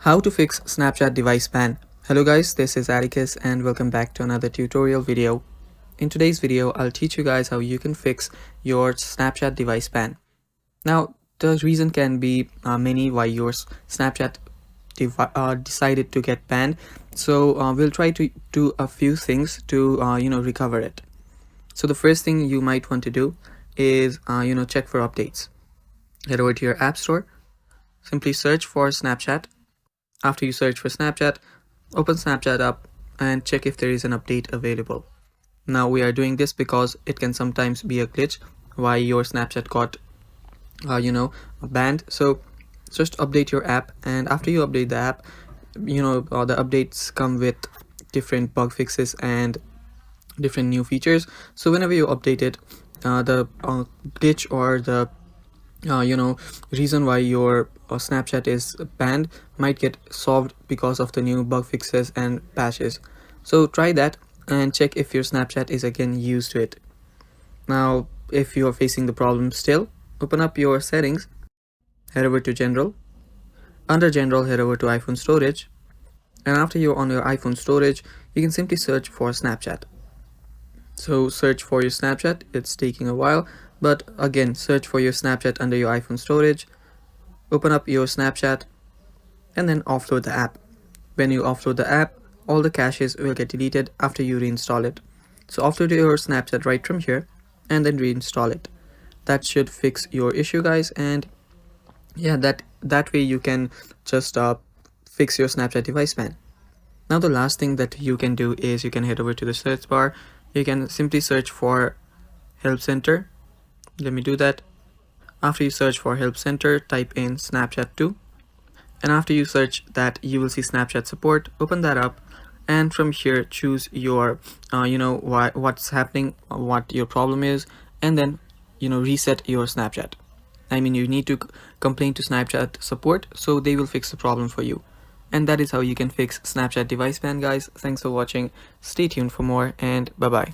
How to fix Snapchat device ban. Hello guys, this is Atticus and welcome back to another tutorial video. In today's video, I'll teach you guys how you can fix your Snapchat device ban. Now, the reason can be many why your Snapchat decided to get banned. So we'll try to do a few things to recover it. So the first thing you might want to do is check for updates. Head over to your app store. Simply search for Snapchat. After you search for Snapchat, open Snapchat up and check if there is an update available. Now we are doing this because it can sometimes be a glitch why your Snapchat got banned. So just update your app, and after you update the app, the updates come with different bug fixes and different new features. So whenever you update it, the glitch or the reason why your Snapchat is banned might get solved because of the new bug fixes and patches. So try that and check if your Snapchat is again used to it. Now if you are facing the problem still, open up your settings, head over to general. Under general, head over to iPhone storage, and after you're on your iPhone storage, you can simply search for Snapchat. So search for your Snapchat, it's taking a while, but again search for your Snapchat under your iPhone storage, open up your Snapchat, and then offload the app. When you offload the app, all the caches will get deleted after you reinstall it. So offload your Snapchat right from here and then reinstall it. That should fix your issue, guys, and yeah, that way you can just fix your Snapchat device ban. Now the last thing that you can do is you can head over to the search bar. You can simply search for Help Center. Let me do that. After you search for Help Center, type in Snapchat 2, and after you search that, you will see Snapchat support. Open that up, and from here choose your what's happening, what your problem is, and then reset your Snapchat. I mean, you need to complain to Snapchat support so they will fix the problem for you. And that is how you can fix Snapchat device ban, guys. Thanks for watching. Stay tuned for more, and bye bye.